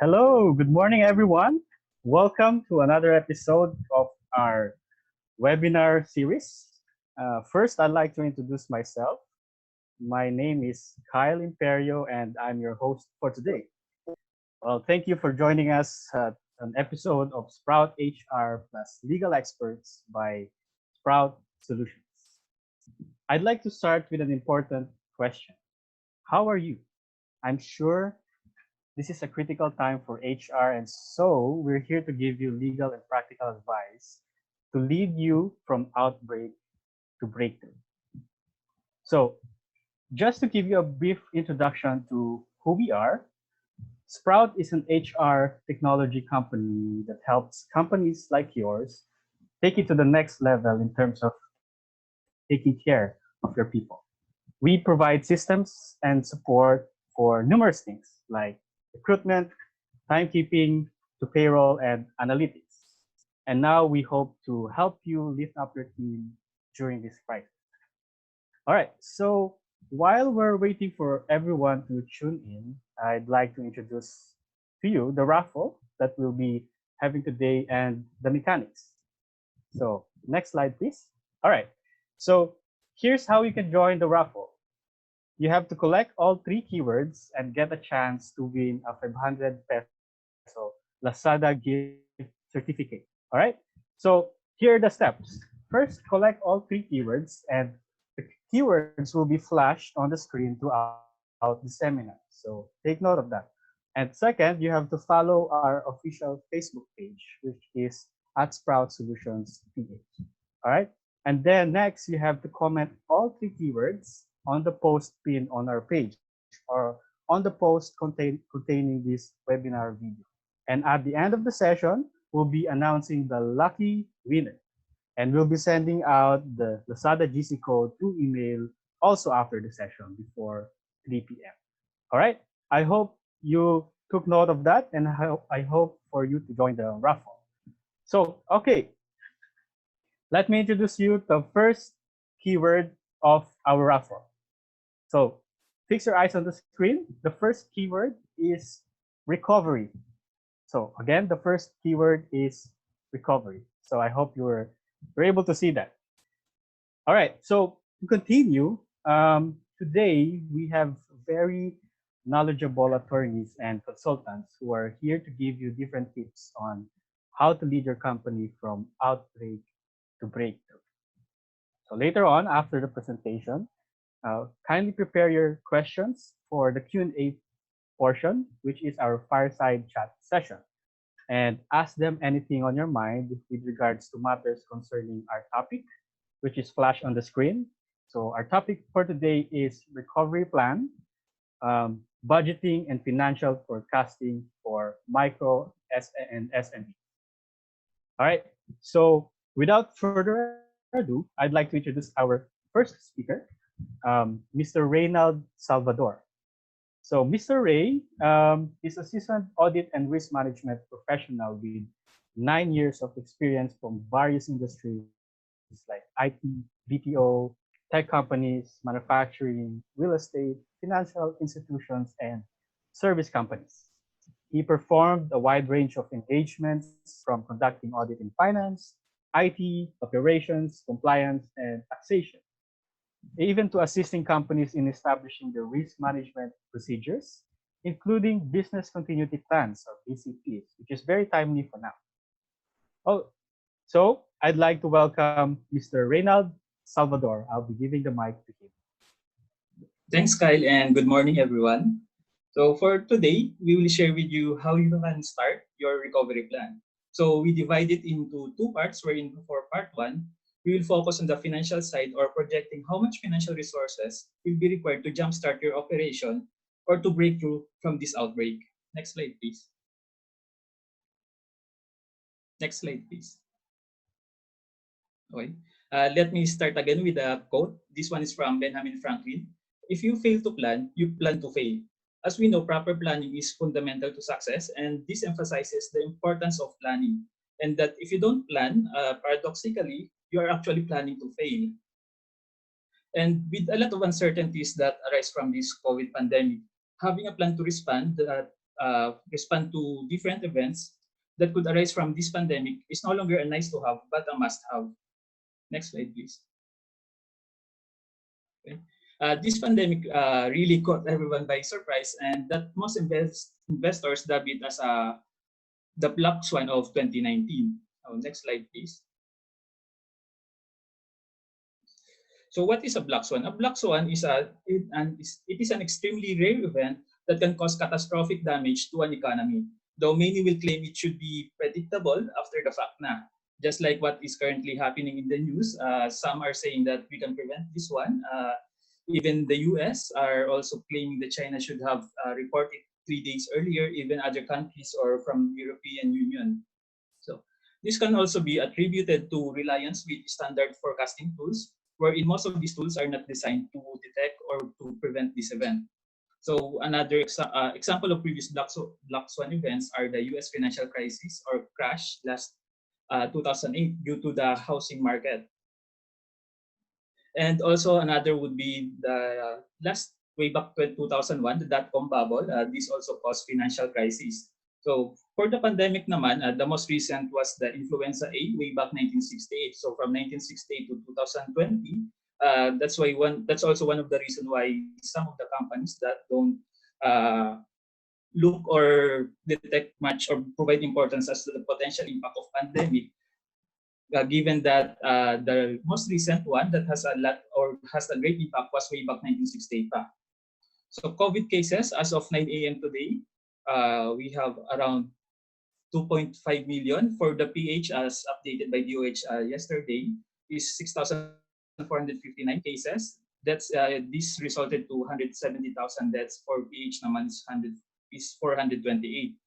Hello, good morning, everyone. Welcome to another episode of our webinar series. First, I'd like to introduce myself. My name is Kyle Imperio, and I'm your host for today. Well, thank you for joining us at an episode of Sprout HR plus Legal Experts by Sprout Solutions. I'd like to start with an important question. How are you? I'm sure this is a critical time for HR, and so we're here to give you legal and practical advice to lead you from outbreak to breakthrough. So, just to give you a brief introduction to who we are, Sprout is an HR technology company that helps companies like yours take it to the next level in terms of taking care of your people. We provide systems and support for numerous things like recruitment, timekeeping, to payroll and analytics. And now we hope to help you lift up your team during this crisis. All right, so while we're waiting for everyone to tune in, I'd like to introduce to you the raffle that we'll be having today and the mechanics. So next slide, please. All right, so here's how you can join the raffle. You have to collect all three keywords and get a chance to win a 500 peso Lazada gift certificate. All right. So here are the steps. First, collect all three keywords, and the keywords will be flashed on the screen throughout the seminar. So take note of that. And second, you have to follow our official Facebook page, which is at Sprout Solutions PH. All right. And then next, you have to comment all three keywords on the post pinned on our page or on the post containing this webinar video. And at the end of the session, we'll be announcing the lucky winner. And we'll be sending out the Lazada GC code through email also after the session before 3 p.m. All right. I hope you took note of that, and I hope for you to join the raffle. So, okay, let me introduce you the first keyword of our raffle. So fix your eyes on the screen. The first keyword is recovery. So again, the first keyword is recovery. So I hope you're able to see that. All right. So to continue, today we have very knowledgeable attorneys and consultants who are here to give you different tips on how to lead your company from outbreak to breakthrough. So later on, after the presentation, kindly prepare your questions for the Q&A portion, which is our fireside chat session, and ask them anything on your mind with regards to matters concerning our topic, which is flashed on the screen. So our topic for today is recovery plan, budgeting and financial forecasting for micro and SME. All right. So without further ado, I'd like to introduce our first speaker, Mr. Reynald Salvador. So Mr. Ray is a seasoned audit and risk management professional with 9 years of experience from various industries like IT, BPO, tech companies, manufacturing, real estate, financial institutions, and service companies. He performed a wide range of engagements from conducting audit in finance, IT, operations, compliance, and taxation, even to assisting companies in establishing the risk management procedures, including business continuity plans or BCPs, which is very timely for now. Oh, so I'd like to welcome Mr. Reynald Salvador. I'll be giving the mic to him. Thanks, Kyle, and good morning, everyone. So for today, we will share with you how you can start your recovery plan. So we divide it into two parts, wherein for part one, we will focus on the financial side or projecting how much financial resources will be required to jumpstart your operation or to break through from this outbreak. Next slide, please. Next slide, please. Okay. Let me start again with a quote. This one is from Benjamin Franklin. If you fail to plan, you plan to fail. As we know, proper planning is fundamental to success, and this emphasizes the importance of planning. And that if you don't plan, paradoxically, you are actually planning to fail. And with a lot of uncertainties that arise from this COVID pandemic, having a plan to respond respond to different events that could arise from this pandemic is no longer a nice to have, but a must have. Next slide, please. Okay. This pandemic really caught everyone by surprise, and that most investors dub it as the black swan of 2019. Oh, next slide, please. So what is a black swan? A black swan is it is an extremely rare event that can cause catastrophic damage to an economy. Though many will claim it should be predictable after the fact na. Just like what is currently happening in the news, some are saying that we can prevent this one. Even the US are also claiming that China should have reported 3 days earlier, even other countries or from European Union. So this can also be attributed to reliance with standard forecasting tools, wherein most of these tools are not designed to detect or to prevent this event. So another example of previous black swan events are the US financial crisis or crash last 2008 due to the housing market. And also another would be the last way back 2001, the dot-com bubble. This also caused financial crisis. So for the pandemic naman, the most recent was the influenza A way back 1968. So from 1968 to 2020, that's also one of the reasons why some of the companies that don't look or detect much or provide importance as to the potential impact of pandemic, given that the most recent one that has a lot or has a great impact was way back 1968 pa. So COVID cases as of 9 a.m. today, we have around 2.5 million. For the PH as updated by DOH yesterday is 6,459 cases. That's this resulted to 170,000 deaths. For PH naman is 428.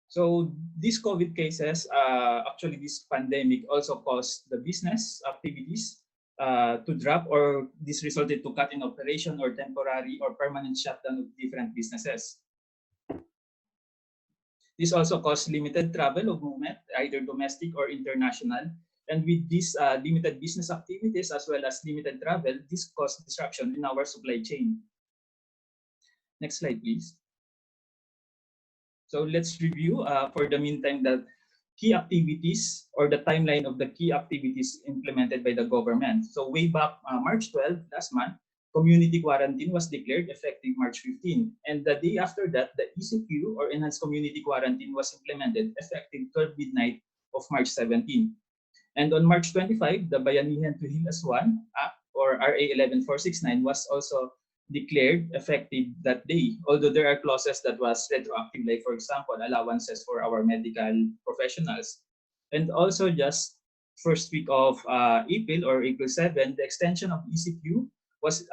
So these COVID cases, actually this pandemic also caused the business activities to drop, or this resulted to cut in operation or temporary or permanent shutdown of different businesses. This also caused limited travel of movement, either domestic or international. And with these limited business activities as well as limited travel, this caused disruption in our supply chain. Next slide, please. So let's review for the meantime the key activities or the timeline of the key activities implemented by the government. So way back March 12 last month, community quarantine was declared effective March 15. And the day after that, the ECQ or Enhanced Community Quarantine was implemented effective 12 midnight of March 17. And on March 25, the Bayanihan to Heal as One Act or RA 11469 was also declared effective that day, although there are clauses that was retroactive, like for example, allowances for our medical professionals. And also just first week of April or April 7, the extension of ECQ was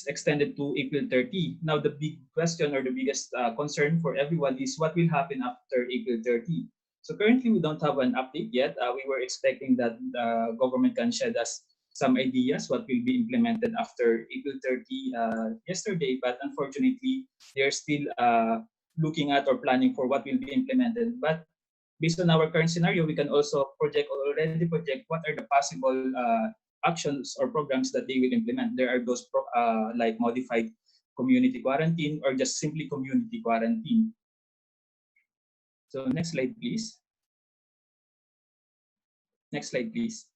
extended to April 30. Now the big question or the biggest concern for everyone is what will happen after April 30. So currently we don't have an update yet. We were expecting that the government can shed us some ideas what will be implemented after April 30 yesterday, but unfortunately they're still looking at or planning for what will be implemented. But based on our current scenario, we can also already project what are the possible actions or programs that they will implement. There are those like modified community quarantine or just simply community quarantine. So next slide, please. Next slide, please.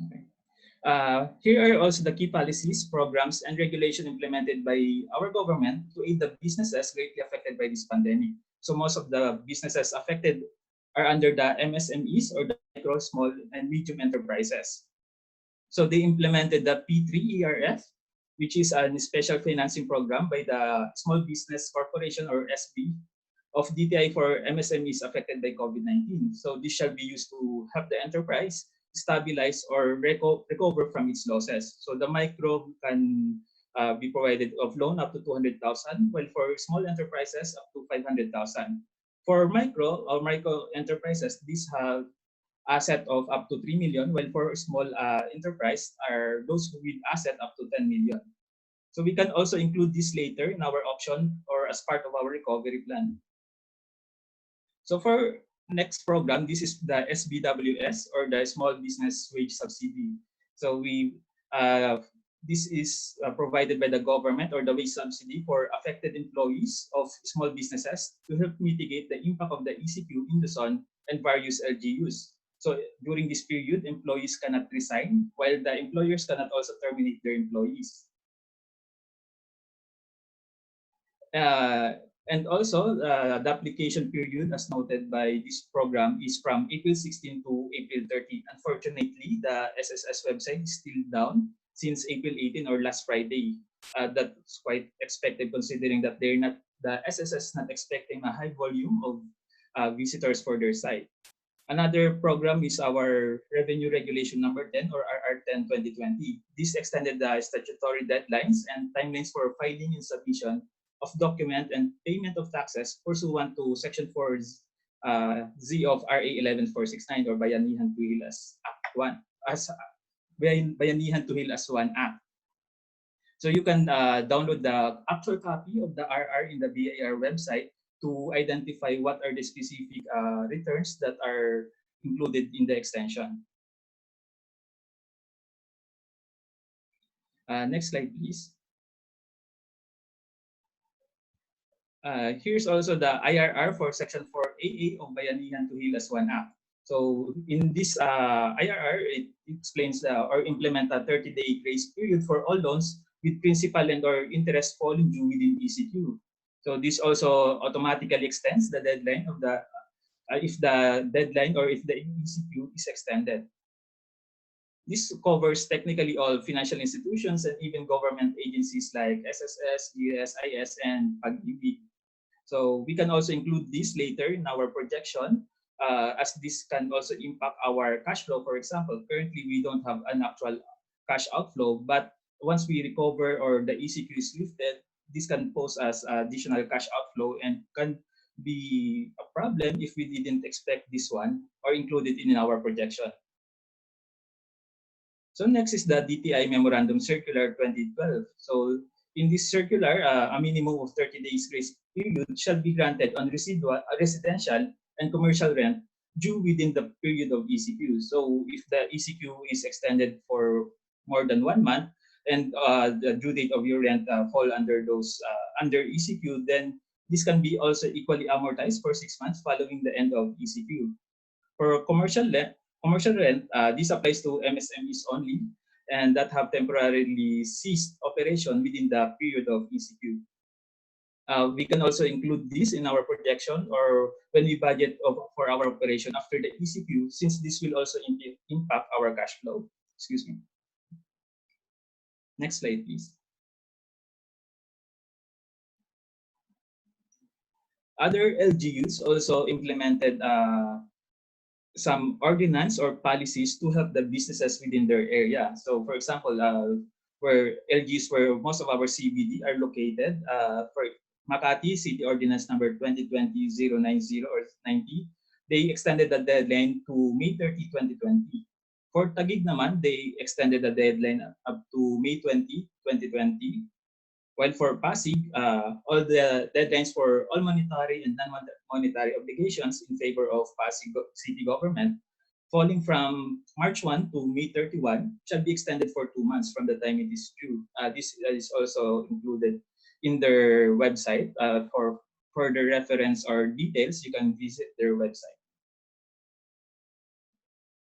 Okay. Here are also the key policies, programs, and regulation implemented by our government to aid the businesses greatly affected by this pandemic. So most of the businesses affected are under the MSMEs or the micro, small, and medium enterprises. So they implemented the P3 ERF, which is a special financing program by the Small Business Corporation or SB of DTI for MSMEs affected by COVID-19. So this shall be used to help the enterprise stabilize or recover from its losses. So the micro can be provided of loan up to 200,000, while for small enterprises up to 500,000. For micro or micro enterprises, these have asset of up to 3 million, while for small enterprise are those with asset up to 10 million. So we can also include this later in our option or as part of our recovery plan. So for next program, this is the SBWS, or the Small Business Wage Subsidy. So this is provided by the government, or the wage subsidy for affected employees of small businesses to help mitigate the impact of the ECQ in Luzon and various LGUs. So during this period, employees cannot resign, while the employers cannot also terminate their employees. And also, the application period, as noted by this program, is from April 16 to April 30. Unfortunately, the SSS website is still down since April 18, or last Friday. That's quite expected, considering that the SSS not expecting a high volume of visitors for their site. Another program is our Revenue Regulation number 10, or RR10 2020. This extended the statutory deadlines and timelines for filing and submission of document and payment of taxes pursuant to Section 4 Z of RA 11469, or Bayanihan to Hil as Act 1, as Bayanihan to Hil as 1 Act. So you can download the actual copy of the RR in the BIR website to identify what are the specific returns that are included in the extension. Next slide, please. Here's also the IRR for Section 4AA of Bayanihan to Hil as 1 Act. So in this IRR, it explains or implement a 30-day grace period for all loans with principal and or interest falling due within ECQ. So this also automatically extends the deadline of the if the deadline or if the ECQ is extended. This covers technically all financial institutions and even government agencies like SSS, USIS, and Pag-ibig. So we can also include this later in our projection, as this can also impact our cash flow. For example, currently we don't have an actual cash outflow, but once we recover or the ECQ is lifted, this can pose as additional cash outflow and can be a problem if we didn't expect this one or include it in our projection. So next is the DTI Memorandum Circular 2012. So in this circular, a minimum of 30 days grace period shall be granted on residential and commercial rent due within the period of ECQ. So if the ECQ is extended for more than 1 month and the due date of your rent fall under those under ECQ, then this can be also equally amortized for 6 months following the end of ECQ. For commercial rent, this applies to MSMEs only, and that have temporarily ceased operation within the period of ECQ. We can also include this in our projection or when we budget for our operation after the ECQ, since this will also impact our cash flow. Excuse me. Next slide, please. Other LGUs also implemented some ordinance or policies to help the businesses within their area. So for example, where LGUs where most of our CBD are located, for Makati, City Ordinance number 2020-090 or 90, they extended the deadline to May 30, 2020. For Taguig naman, they extended the deadline up to May 20, 2020. While for Pasig, all the deadlines for all monetary and non-monetary obligations in favor of Pasig city government, falling from March 1 to May 31, shall be extended for 2 months from the time it is due. This is also included in their website. For further reference or details, you can visit their website.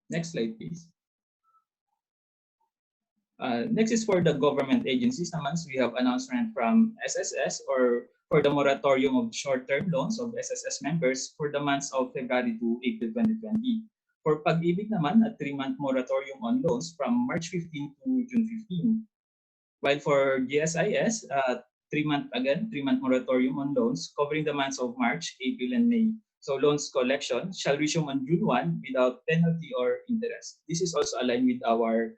Next slide, please. Next is for the government agencies. Naman, we have announcement from SSS or for the moratorium of short-term loans of SSS members for the months of February to April 2020. For Pag-ibig naman, a 3-month moratorium on loans from March 15 to June 15. While for GSIS, 3-month moratorium on loans covering the months of March, April, and May. So loans collection shall resume on June 1 without penalty or interest. This is also aligned with our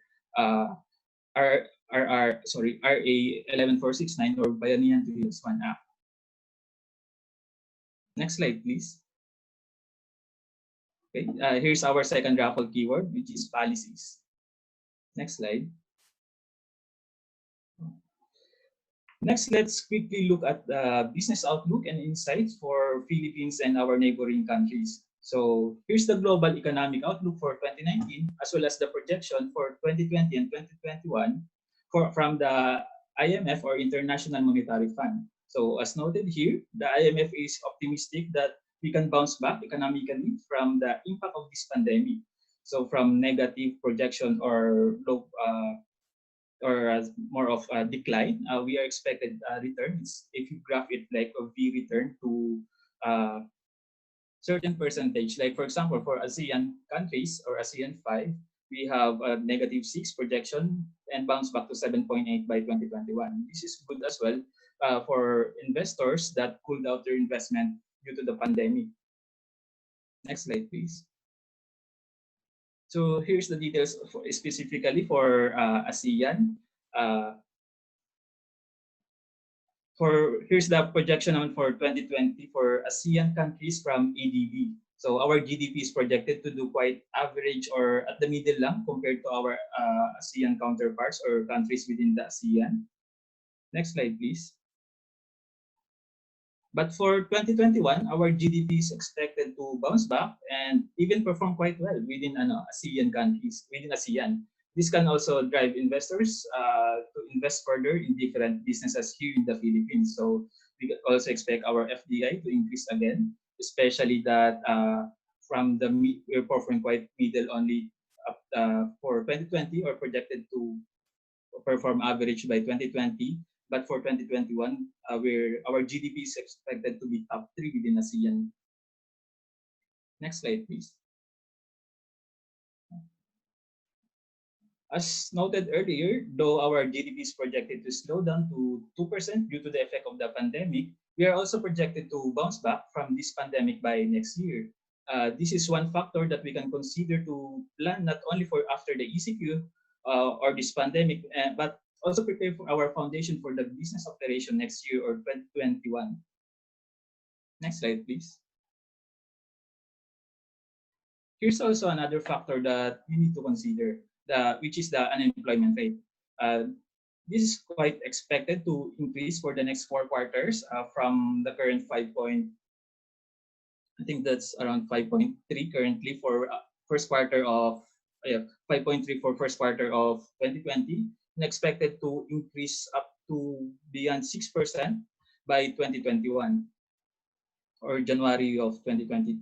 RA 11469 or Bayanihan to Hil 1 Act. Next slide, please. Okay, here's our second raffle keyword, which is policies. Next slide. Next, let's quickly look at the business outlook and insights for Philippines and our neighboring countries. So here's the global economic outlook for 2019, as well as the projection for 2020 and 2021 from the IMF, or International Monetary Fund. So as noted here, the IMF is optimistic that we can bounce back economically from the impact of this pandemic. So from negative projection or low or more of a decline, we are expected returns. If you graph it like a V return to uh, certain percentage, like for example, for ASEAN countries or ASEAN 5, we have a -6 projection and bounce back to 7.8 by 2021. This is good as well for investors that pulled out their investment due to the pandemic. Next slide, please. So here's the details specifically for ASEAN. Uh, Here's the projection naman for 2020 for ASEAN countries from ADB. So our GDP is projected to do quite average or at the middle lang compared to our ASEAN counterparts or countries within the ASEAN. Next slide, please. But for 2021, our GDP is expected to bounce back and even perform quite well within ASEAN countries, within ASEAN. This can also drive investors to invest further in different businesses here in the Philippines. So we can also expect our FDI to increase again, especially that we're performing quite middle only for 2020 or projected to perform average by 2020. But for 2021, our GDP is expected to be top 3 within ASEAN. Next slide, please. As noted earlier, though our GDP is projected to slow down to 2% due to the effect of the pandemic, we are also projected to bounce back from this pandemic by next year. This is one factor that we can consider to plan not only for after the ECQ or this pandemic, but also prepare for our foundation for the business operation next year or 2021. Next slide, please. Here's also another factor that we need to consider, which is the unemployment rate. This is quite expected to increase for the next 4 quarters from the current 5 point, I think that's around 5.3 currently for first quarter of 5.3 for first quarter of 2020, and expected to increase up to beyond 6% by 2021 or January of 2020.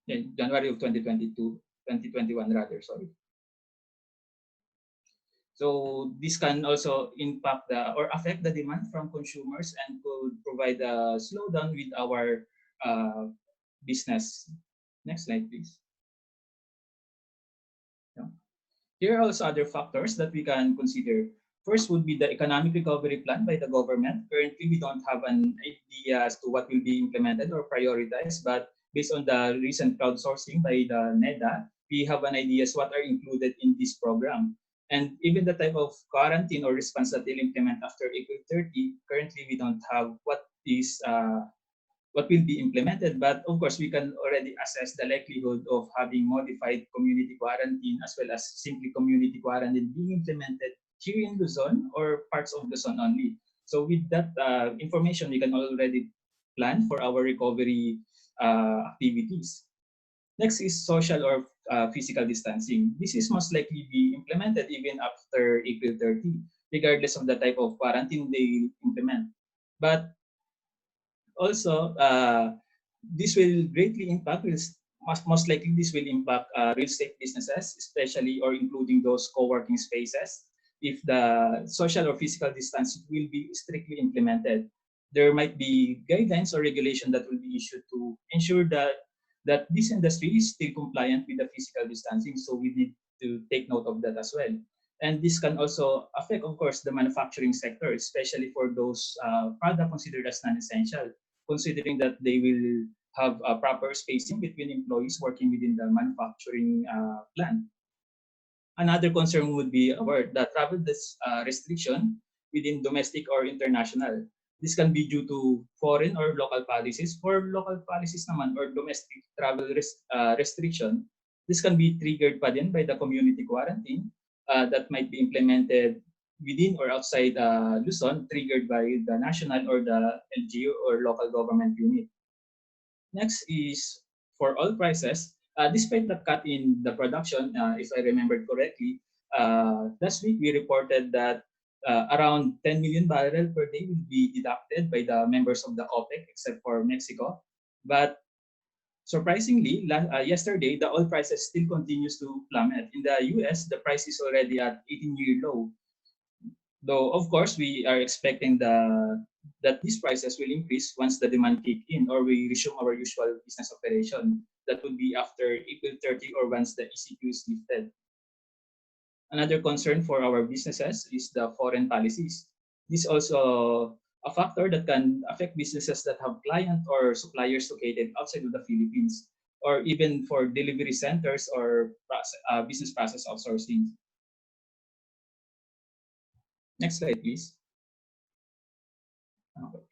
Yeah, January of 2022, 2021 rather, sorry. So this can also impact or affect the demand from consumers and could provide a slowdown with our business. Next slide, please. Yeah. Here are also other factors that we can consider. First would be the economic recovery plan by the government. Currently, we don't have an idea as to what will be implemented or prioritized, but based on the recent crowdsourcing by the NEDA, we have an idea as what are included in this program. And even the type of quarantine or response that they'll implement after April 30, currently we don't have what will be implemented, but of course we can already assess the likelihood of having modified community quarantine as well as simply community quarantine being implemented here in Luzon or parts of Luzon only. So with that information, we can already plan for our recovery activities. Next is social or physical distancing. This is most likely be implemented even after April 30, regardless of the type of quarantine they implement. But also, this will greatly impact, most likely this will impact real estate businesses, especially or including those co-working spaces. If the social or physical distancing will be strictly implemented, there might be guidelines or regulation that will be issued to ensure that this industry is still compliant with the physical distancing. So we need to take note of that as well. And this can also affect, of course, the manufacturing sector, especially for those products considered as non-essential, considering that they will have a proper spacing between employees working within the manufacturing plant. Another concern would be the travel restriction within domestic or international. This can be due to foreign or local policies. For local policies naman or domestic travel restriction, this can be triggered pa din by the community quarantine that might be implemented within or outside Luzon triggered by the national or the LGU or local government unit. Next is for oil prices. Despite the cut in the production, if I remember correctly, last week we reported that around 10 million barrel per day will be deducted by the members of the Opex, except for Mexico. But surprisingly, yesterday the oil prices still continues to plummet. In the US, the price is already at 18-year low. Though of course we are expecting that these prices will increase once the demand kick in or we resume our usual business operation. That would be after April 30 or once the ECQ is lifted. Another concern for our businesses is the foreign policies. This is also a factor that can affect businesses that have client or suppliers located outside of the Philippines, or even for delivery centers or business process outsourcing. Next slide, please. Okay.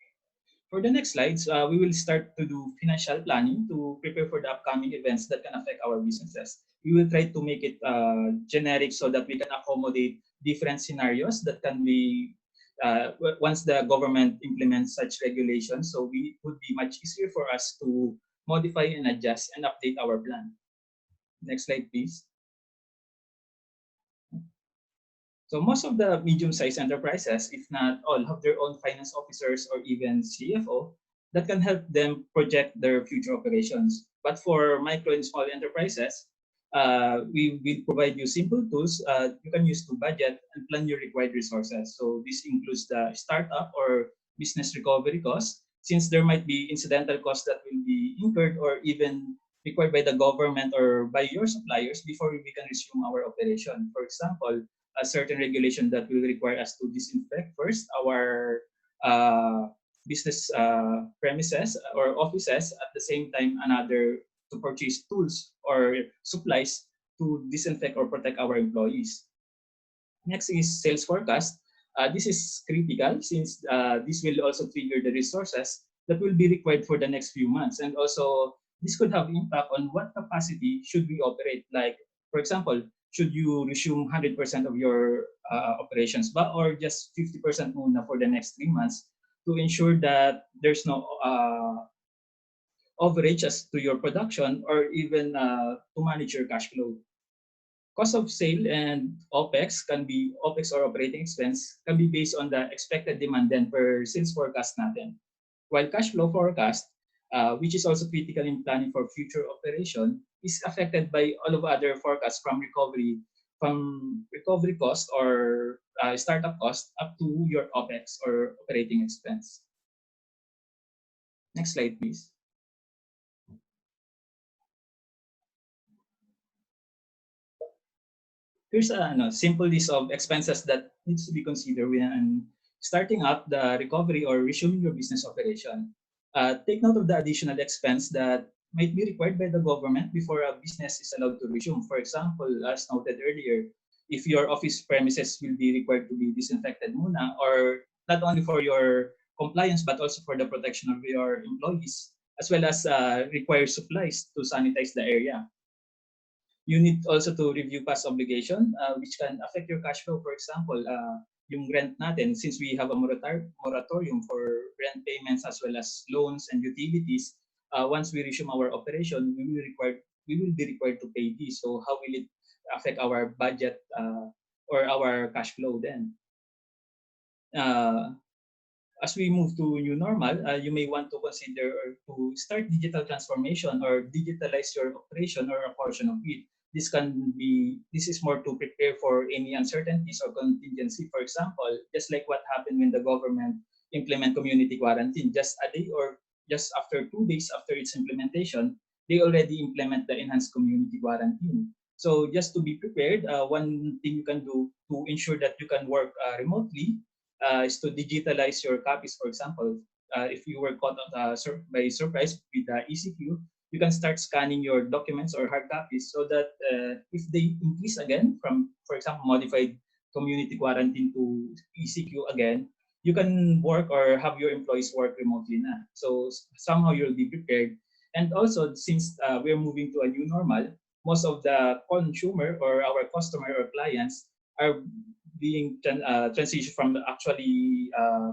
For the next slides, we will start to do financial planning to prepare for the upcoming events that can affect our businesses. We will try to make it generic so that we can accommodate different scenarios that can be once the government implements such regulations. So it would be much easier for us to modify and adjust and update our plan. Next slide, please. So most of the medium-sized enterprises, if not all, have their own finance officers or even CFO that can help them project their future operations. But for micro and small enterprises, we will provide you simple tools you can use to budget and plan your required resources. So this includes the startup or business recovery costs, since there might be incidental costs that will be incurred or even required by the government or by your suppliers before we can resume our operation. For example, a certain regulation that will require us to disinfect first our business premises or offices, at the same time another to purchase tools or supplies to disinfect or protect our employees. Next is sales forecast. This is critical since this will also trigger the resources that will be required for the next few months, and also this could have impact on what capacity should we operate. Like, for example, should you resume 100% of your operations, but or just 50% muna for the next 3 months to ensure that there's no overages to your production or even to manage your cash flow. Cost of sale and OPEX or operating expense can be based on the expected demand then per sales forecast natin. While cash flow forecast, which is also critical in planning for future operation, is affected by all of other forecasts from recovery cost or startup cost up to your OPEX or operating expense. Next slide, please. Here's a simple list of expenses that needs to be considered when starting up the recovery or resuming your business operation. Take note of the additional expense that might be required by the government before a business is allowed to resume. For example, as noted earlier, if your office premises will be required to be disinfected muna, or not only for your compliance, but also for the protection of your employees, as well as require supplies to sanitize the area. You need also to review past obligation, which can affect your cash flow. For example, yung rent natin, since we have a moratorium for rent payments as well as loans and utilities, once we resume our operation, we will be required to pay these. So how will it affect our budget or our cash flow then? As we move to new normal, you may want to consider or to start digital transformation or digitalize your operation or a portion of it. This is more to prepare for any uncertainties or contingency. For example, just like what happened when the government implement community quarantine, just a day or just after 2 days after its implementation, they already implement the enhanced community quarantine. So just to be prepared, one thing you can do to ensure that you can work remotely is to digitalize your copies. For example, if you were caught by surprise with the ECQ, you can start scanning your documents or hard copies so that if they increase again from, for example, modified community quarantine to ECQ again, you can work or have your employees work remotely na. So somehow you'll be prepared. And also, since we're moving to a new normal, most of the consumer or our customer or clients are being transitioned from actually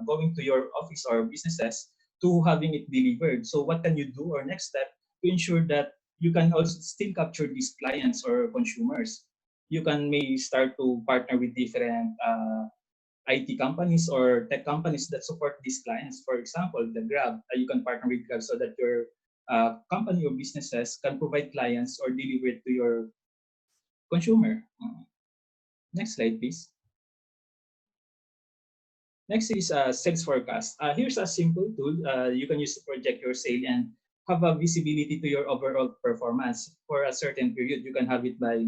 going to your office or businesses to having it delivered. So what can you do or next step to ensure that you can also still capture these clients or consumers? You can may start to partner with different IT companies or tech companies that support these clients. For example, the Grab, you can partner with Grab so that your company or businesses can provide clients or deliver it to your consumer. Next slide, please. Next is sales forecast. Here's a simple tool you can use to project your sale and have a visibility to your overall performance for a certain period. You can have it by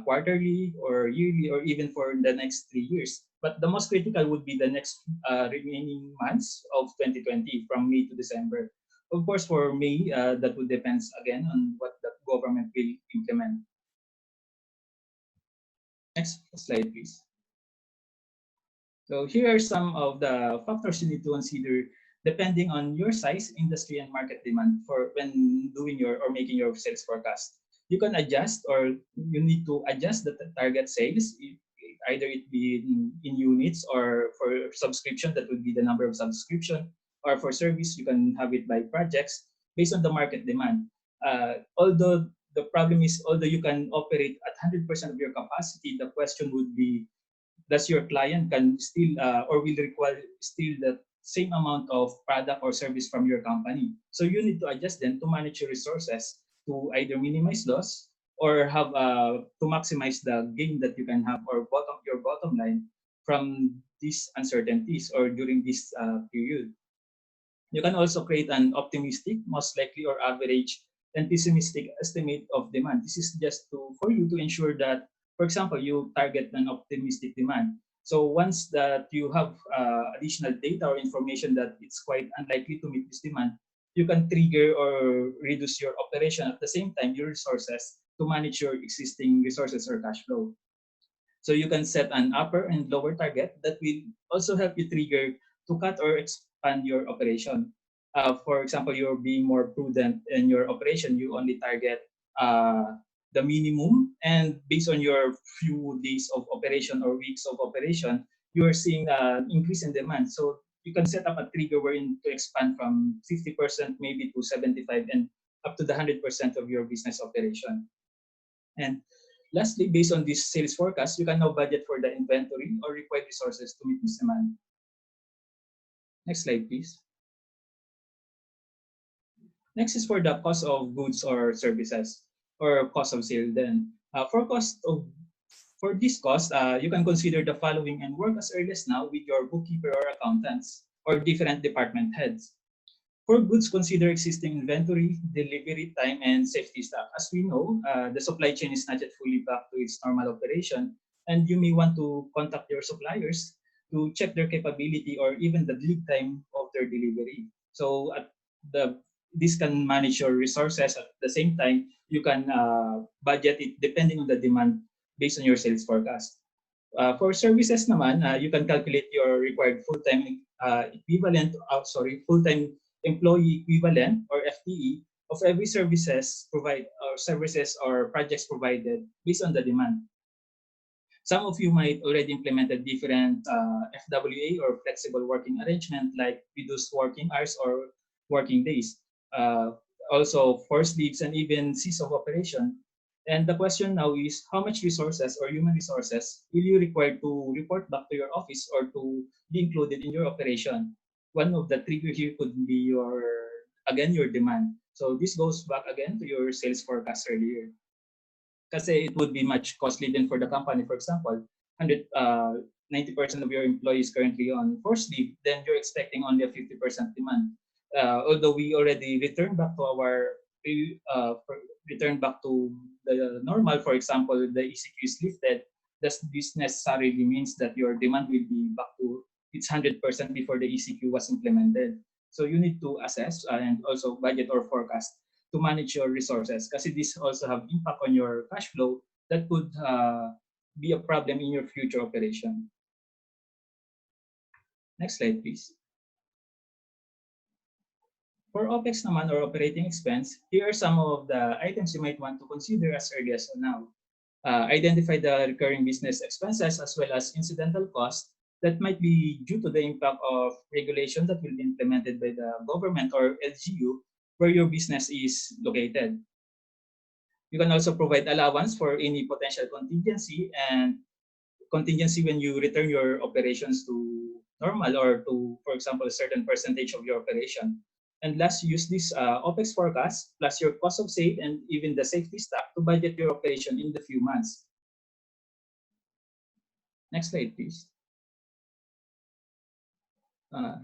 quarterly or yearly or even for the next 3 years. But the most critical would be the next remaining months of 2020 from May to December. Of course, for May, that would depend again on what the government will implement. Next slide, please. So here are some of the factors you need to consider depending on your size, industry, and market demand for when doing your or making your sales forecast. You can adjust or you need to adjust the target sales, either it be in units or for subscription, that would be the number of subscription, or for service, you can have it by projects based on the market demand. Although the problem is, although you can operate at 100% of your capacity, the question would be, does your client can still or will require still the same amount of product or service from your company? So you need to adjust them to manage your resources to either minimize loss or have to maximize the gain that you can have or your bottom line from these uncertainties or during this period. You can also create an optimistic, most likely or average, and pessimistic estimate of demand. This is just for you to ensure that, for example, you target an optimistic demand. So once that you have additional data or information that it's quite unlikely to meet this demand, you can trigger or reduce your operation at the same time your resources to manage your existing resources or cash flow. So you can set an upper and lower target that will also help you trigger to cut or expand your operation. For example, you're being more prudent in your operation. You only target the minimum, and based on your few days of operation or weeks of operation, you are seeing an increase in demand. So you can set up a trigger wherein to expand from 50% maybe to 75 and up to the 100% of your business operation. And lastly, based on this sales forecast, you can now budget for the inventory or required resources to meet this demand. Next slide, please. Next is for the cost of goods or services or cost of sale then. For this cost, you can consider the following and work as early as now with your bookkeeper or accountants or different department heads. For goods, consider existing inventory, delivery time, and safety stock. As we know, the supply chain is not yet fully back to its normal operation, and you may want to contact your suppliers to check their capability or even the lead time of their delivery. So this can manage your resources. At the same time, you can budget it depending on the demand based on your sales forecast. For services naman, you can calculate your required full-time full-time employee equivalent or FTE of every services or projects provided based on the demand. Some of you might already implemented different FWA or flexible working arrangement like reduced working hours or working days. Also forced leaves and even cease of operation. And the question now is, how much resources or human resources will you require to report back to your office or to be included in your operation? One of the trigger here could be your demand. So this goes back again to your sales forecast earlier. Kasi it would be much costly then for the company. For example, 90% of your employees currently on forced leave, then you're expecting only a 50% demand. Although we already returned back to the normal, for example, the ECQ is lifted, this necessarily means that your demand will be back to its 100% before the ECQ was implemented. So you need to assess and also budget or forecast to manage your resources, because this also have impact on your cash flow that could be a problem in your future operation. Next slide, please. For Opex naman or operating expense, here are some of the items you might want to consider as early as now. Identify the recurring business expenses as well as incidental costs that might be due to the impact of regulation that will be implemented by the government or LGU where your business is located. You can also provide allowance for any potential contingency when you return your operations to normal or to, for example, a certain percentage of your operation. And last, use this Opex forecast plus your cost of sale and even the safety stock to budget your operation in the few months. Next slide, please.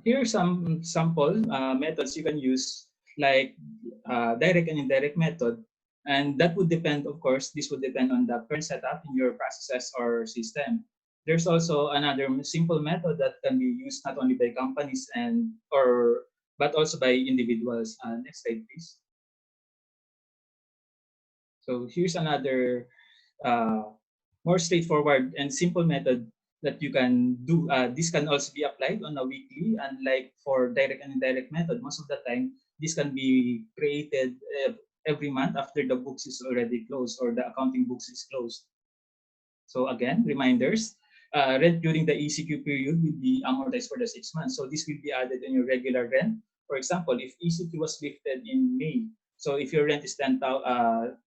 Here are some sample methods you can use, like direct and indirect method. And that would depend, of course, this would depend on the current setup in your processes or system. There's also another simple method that can be used not only by companies but also by individuals. Next slide, please. So here's another uh, more straightforward and simple method that you can do. This can also be applied on a weekly, unlike for direct and indirect method. Most of the time, this can be created every month after the books is already closed or the accounting books is closed. So again, reminders, rent during the ECQ period will be amortized for the 6 months. So this will be added in your regular rent. For example, if ECQ was lifted in May, so if your rent is 10,000,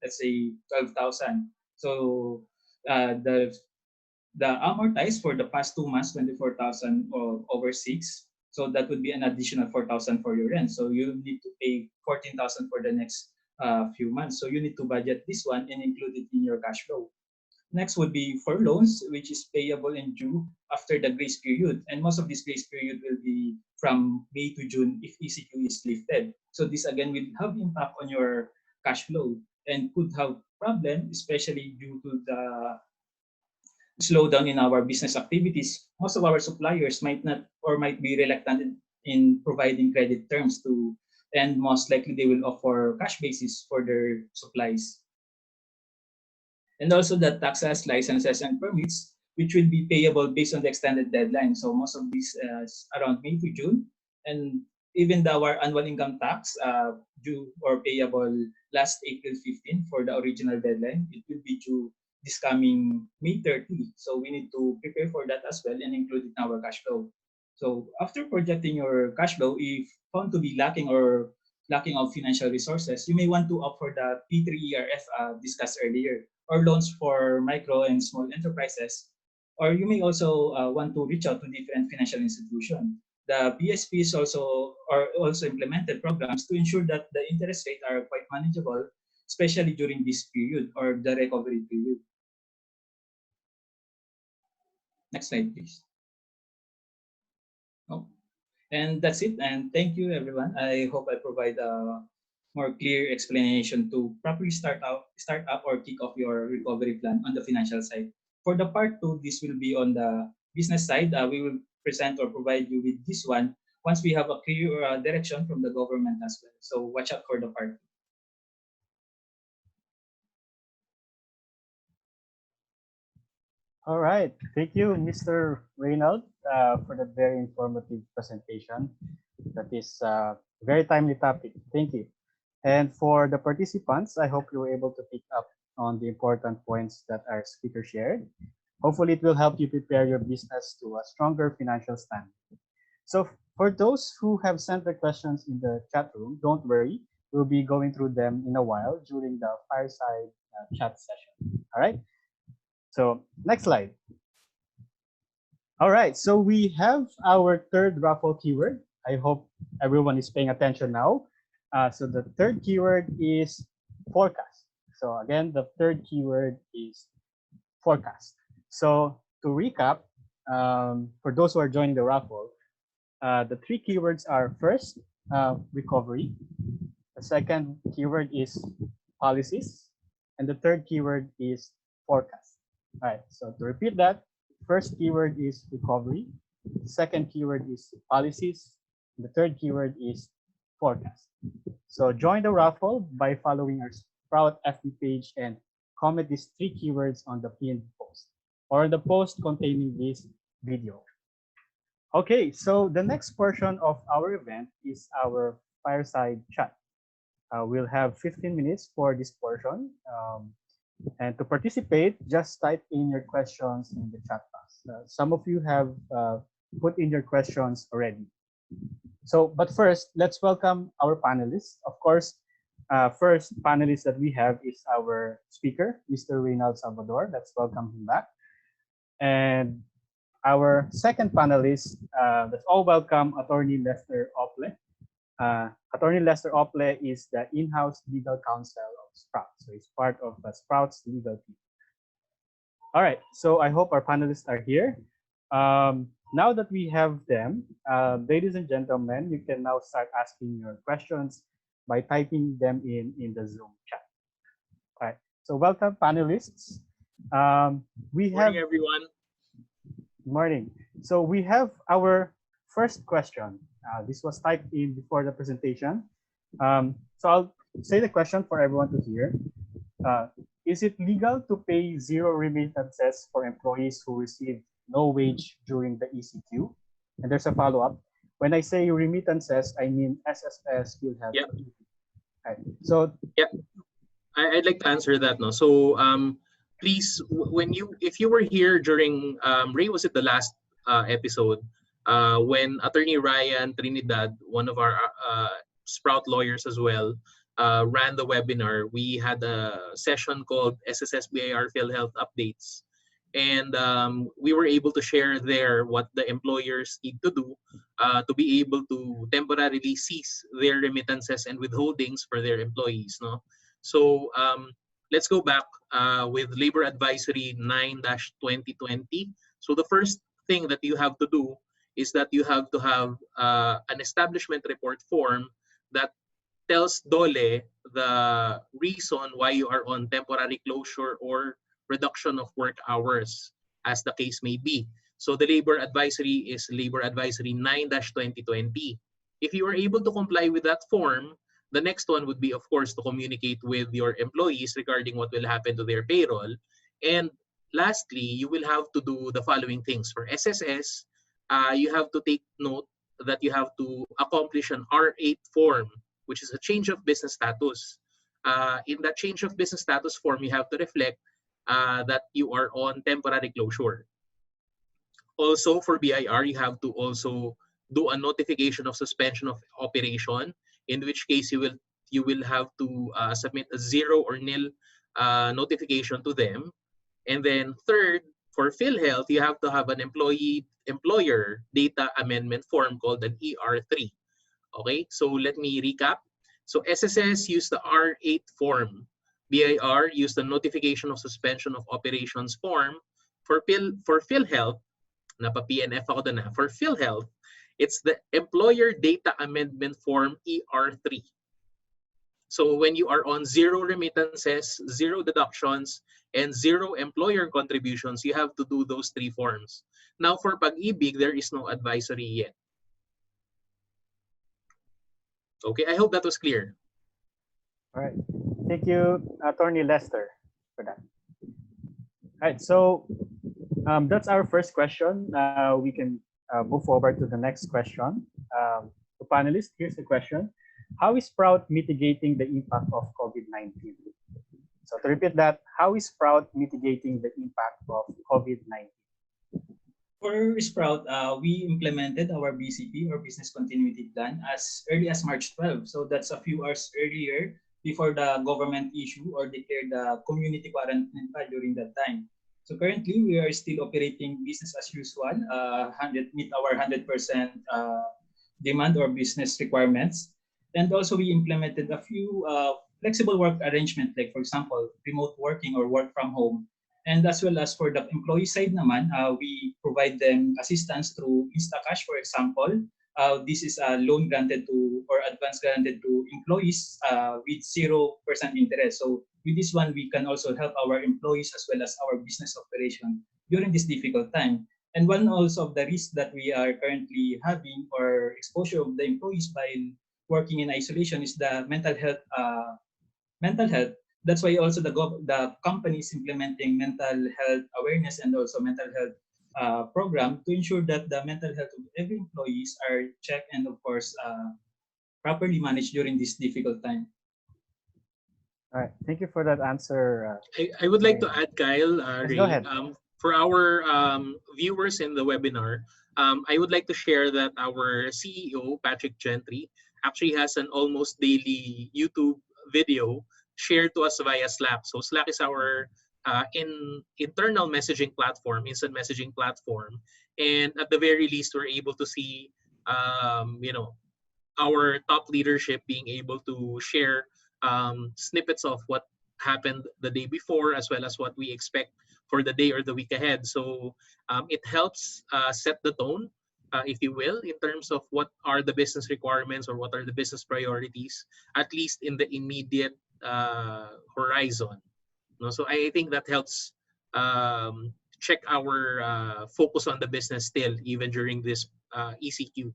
let's say 12,000, so the amortized for the past 2 months, 24,000 over 6. So that would be an additional 4,000 for your rent. So you need to pay 14,000 for the next few months. So you need to budget this one and include it in your cash flow. Next would be for loans, which is payable and due after the grace period. And most of this grace period will be from May to June if ECQ is lifted. So this again will have impact on your cash flow and could have problem, especially due to the slowdown in our business activities. Most of our suppliers might not or might be reluctant in providing credit terms to, and most likely they will offer cash basis for their supplies. And also the taxes, licenses, and permits, which will be payable based on the extended deadline. So most of these is around May to June, and even our annual income tax due or payable last April 15 for the original deadline, it will be due this coming May 30. So we need to prepare for that as well and include it in our cash flow. So after projecting your cash flow, if found to be lacking of financial resources, you may want to opt for the P3ERF discussed earlier, or loans for micro and small enterprises. Or you may also want to reach out to different financial institutions. The PSPs also implemented programs to ensure that the interest rates are quite manageable, especially during this period or the recovery period. Next slide, please. Oh, and that's it. And thank you, everyone. I hope I provide a more clear explanation to properly start up or kick off your recovery plan on the financial side. For the part two, this will be on the business side. We will present or provide you with this one once we have a clear direction from the government as well. So watch out for the part two. All right. Thank you, Mr. Reynald, for that very informative presentation. That is a very timely topic. Thank you. And for the participants, I hope you were able to pick up on the important points that our speaker shared. Hopefully, it will help you prepare your business to a stronger financial standing. So for those who have sent their questions in the chat room, don't worry. We'll be going through them in a while during the fireside chat session. All right. So next slide. All right. So we have our third raffle keyword. I hope everyone is paying attention now. So the third keyword is forecast. So again, the third keyword is forecast. So to recap, for those who are joining the raffle, the three keywords are first, recovery. The second keyword is policies. And the third keyword is forecast. All right, so to repeat that, first keyword is recovery. The second keyword is policies. And the third keyword is forecast. So join the raffle by following our Sprout FB page and comment these three keywords on the pinned post or the post containing this video. Okay, so the next portion of our event is our fireside chat. We'll have 15 minutes for this portion. And to participate, just type in your questions in the chat box. Some of you have put in your questions already. So, but first, let's welcome our panelists. Of course, first panelist that we have is our speaker, Mr. Reynald Salvador. Let's welcome him back. And our second panelist, let's all welcome Attorney Lester Ople. Attorney Lester Ople is the in-house legal counsel of Sprout. So he's part of Sprout's legal team. All right, so I hope our panelists are here. Now that we have them, ladies and gentlemen, you can now start asking your questions by typing them in the Zoom chat. All right, so welcome panelists. We have Morning, everyone. morning. So we have our first question. This was typed in before the presentation. So I'll say the question for everyone to hear. Is it legal to pay zero remittances for employees who receive no wage during the ECQ? And there's a follow-up. When I say remittances, I mean SSS, will have. Yeah. Right. So yeah, I'd like to answer that now. So please, if you were here during Ray, was it the last episode when Attorney Ryan Trinidad, one of our Sprout lawyers as well, ran the webinar. We had a session called SSSBIR PhilHealth Updates. And we were able to share there what the employers need to do to be able to temporarily cease their remittances and withholdings for their employees. No? So let's go back with Labor Advisory 9-2020. So the first thing that you have to do is that you have to have an establishment report form that tells DOLE the reason why you are on temporary closure or reduction of work hours, as the case may be. So the labor advisory is Labor Advisory 9-2020. If you are able to comply with that form, the next one would be, of course, to communicate with your employees regarding what will happen to their payroll. And lastly, you will have to do the following things. For SSS, you have to take note that you have to accomplish an R8 form, which is a change of business status. In that change of business status form, you have to reflect that you are on temporary closure. Also, for BIR, you have to also do a notification of suspension of operation, in which case you will have to submit a 0 or nil notification to them. And then third, for PhilHealth, you have to have an employer data amendment form called an ER3. Okay, so let me recap. So SSS used the R8 form. BIR used the notification of suspension of operations form. For PhilHealth, napa-PNF ako doon na. For PhilHealth, it's the employer data amendment form ER3. So when you are on 0 remittances, 0 deductions, and 0 employer contributions, you have to do those 3 forms. Now for Pag-ibig, there is no advisory yet. Okay, I hope that was clear. all right. Thank you, Attorney Lester, for that. All right, so that's our first question. We can move forward to the next question. To panelists, here's the question. How is Sprout mitigating the impact of COVID-19? So to repeat that, how is Sprout mitigating the impact of COVID-19? For Sprout, we implemented our BCP or Business Continuity Plan as early as March 12. So that's a few hours earlier before the government issue or declared the community quarantine during that time. So currently, we are still operating business as usual, meet our 100% demand or business requirements. And also we implemented a few flexible work arrangement, like for example, remote working or work from home. And as well as for the employee side naman, we provide them assistance through InstaCash, for example. This is a loan granted to or advance granted to employees with 0% interest. So with this one, we can also help our employees as well as our business operation during this difficult time. And one also of the risks that we are currently having or exposure of the employees by working in isolation is the mental health. That's why also the company is implementing mental health awareness and also mental health program to ensure that the mental health of every employees are checked and of course properly managed during this difficult time. All right. Thank you for that answer. I would like to Reynald. add, Kyle, Yes, go Ray, ahead. for our viewers in the webinar, I would like to share that our CEO, Patrick Gentry, actually has an almost daily YouTube video shared to us via Slack. So Slack is our internal messaging platform, instant messaging platform. And at the very least, we're able to see, you know, our top leadership being able to share snippets of what happened the day before as well as what we expect for the day or the week ahead. So it helps set the tone, if you will, in terms of what are the business requirements or what are the business priorities, at least in the immediate horizon. No? So I think that helps check our focus on the business still, even during this ECQ.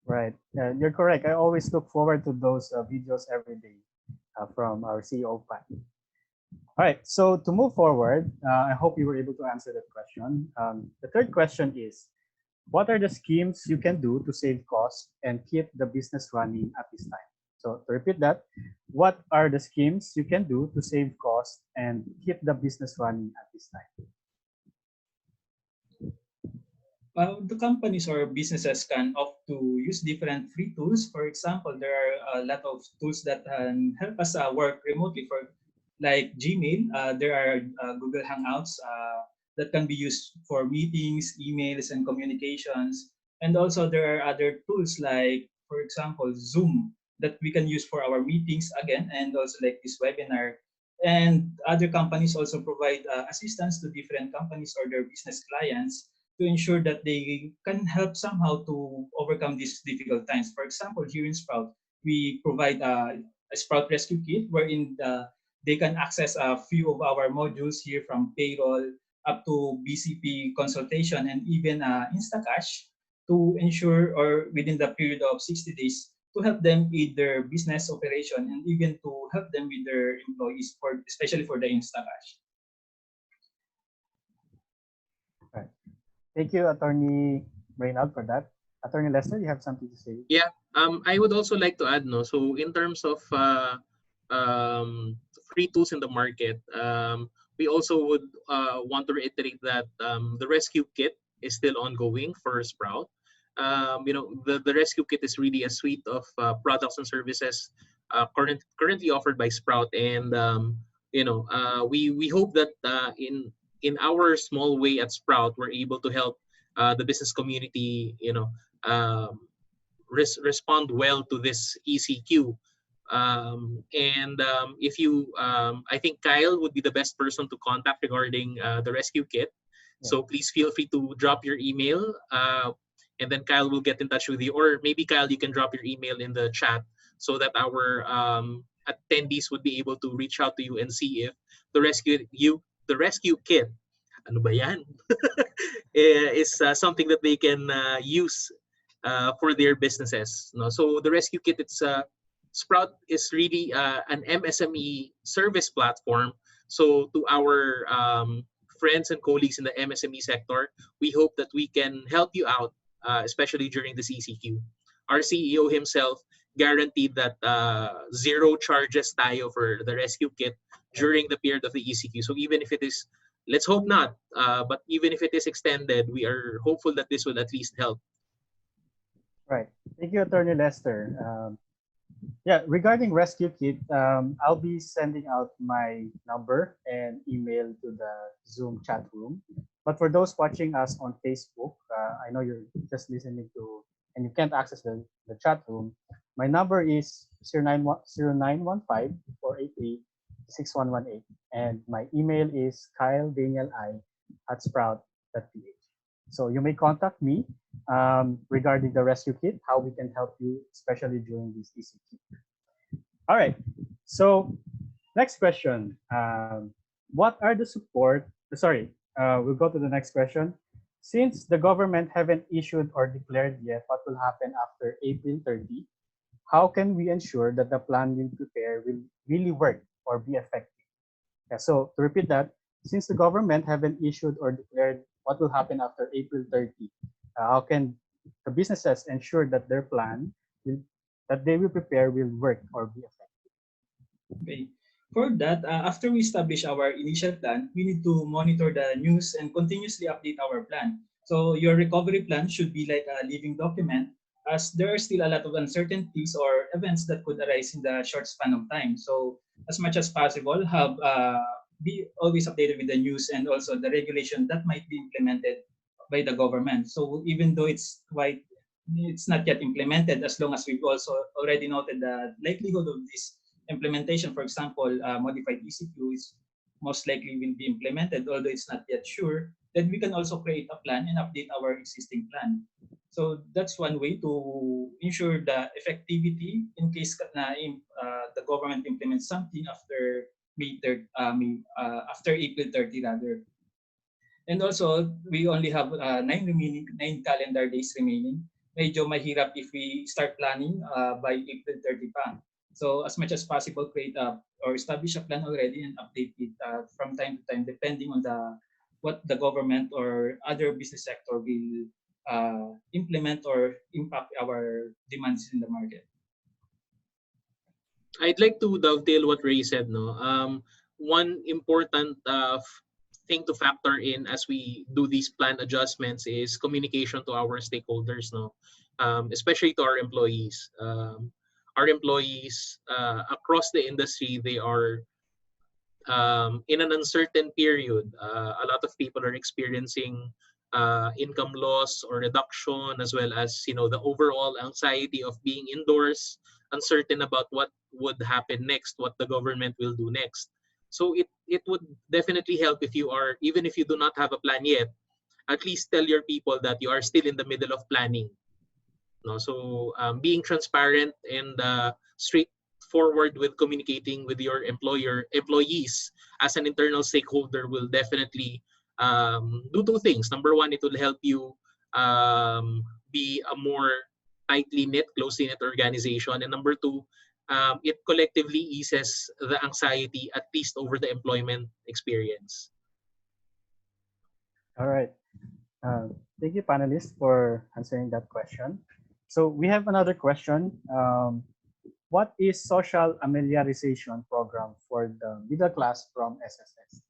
Right. You're correct. I always look forward to those videos every day from our CEO, Pat. All right. So to move forward, I hope you were able to answer that question. The third question is, what are the schemes you can do to save costs and keep the business running at this time? So to repeat that, what are the schemes you can do to save costs and keep the business running at this time? The companies or businesses can opt to use different free tools. For example, there are a lot of tools that can help us work remotely. For like Gmail, there are Google Hangouts that can be used for meetings, emails, and communications. And also there are other tools like, for example, Zoom that we can use for our meetings again, and also like this webinar. And other companies also provide assistance to different companies or their business clients to ensure that they can help somehow to overcome these difficult times. For example, here in Sprout, we provide a Sprout Rescue Kit wherein they can access a few of our modules here from payroll up to BCP consultation and even Instacash to ensure or within the period of 60 days to help them with their business operation and even to help them with their employees, for especially for the Instacash. Right. Thank you, Attorney Reynald, for that. Attorney Lester, you have something to say? Yeah, I would also like to add, no. So in terms of um, free tools in the market, we also would want to reiterate that the rescue kit is still ongoing for Sprout. You know, the rescue kit is really a suite of products and services currently offered by Sprout, and you know, we hope that in our small way at Sprout, we're able to help the business community, you know. Respond well to this ECQ. If you, I think Kyle would be the best person to contact regarding the rescue kit. Yeah. So please feel free to drop your email, and then Kyle will get in touch with you. Or maybe Kyle, you can drop your email in the chat so that our attendees would be able to reach out to you and see if the rescue kit, ano ba yan? is something that they can use for their businesses. No? So the rescue kit, it's Sprout is really an MSME service platform. So to our friends and colleagues in the MSME sector, we hope that we can help you out, especially during the CCQ. Our CEO himself guaranteed that zero charges tayo for the rescue kit during the period of the ECQ. So even if it is, let's hope not, but even if it is extended, we are hopeful that this will at least help. Right. Thank you, Attorney Lester. Yeah, regarding Rescue Kit, I'll be sending out my number and email to the Zoom chat room. But for those watching us on Facebook, I know you're just listening to and you can't access the chat room. My number is 0915-483-6118. And my email is kyledanieli@sprout.ph. So you may contact me regarding the rescue kit, how we can help you, especially during this ECQ. All right. So next question. What are the support? Sorry, we'll go to the next question. Since the government haven't issued or declared yet what will happen after April 30, how can we ensure that the plan we prepare will really work or be effective? Yeah, so to repeat that, since the government haven't issued or declared what will happen after April 30, how can the businesses ensure that their plan will, that they will prepare will work or be effective? Okay. For that, after we establish our initial plan, we need to monitor the news and continuously update our plan. So your recovery plan should be like a living document, as there are still a lot of uncertainties or events that could arise in the short span of time. So as much as possible, have be always updated with the news and also the regulation that might be implemented by the government. So even though it's not yet implemented, as long as we've also already noted the likelihood of this implementation, for example, modified ECQ is most likely will be implemented, although it's not yet sure, then we can also create a plan and update our existing plan. So that's one way to ensure the effectivity in case the government implements something after after April 30 rather. And also, we only have 9 calendar days remaining. Medyo mahirap if we start planning by April 30 pa. So as much as possible, create or establish a plan already and update it from time to time, depending on what the government or other business sector will implement or impact our demands in the market. I'd like to dovetail what Ray said. No, one important thing to factor in as we do these plan adjustments is communication to our stakeholders. No, especially to our employees across the industry, they are in an uncertain period. A lot of people are experiencing income loss or reduction, as well as the overall anxiety of being indoors, uncertain about what would happen next, what the government will do next. So it would definitely help if you are, even if you do not have a plan yet, at least tell your people that you are still in the middle of planning. No, so being transparent and straightforward with communicating with your employees as an internal stakeholder will definitely do two things. Number one, it will help you be a more tightly knit, closely knit organization, and number two, it collectively eases the anxiety, at least over the employment experience. All right. Thank you, panelists, for answering that question. So we have another question. What is social amelioration program for the middle class from SSS?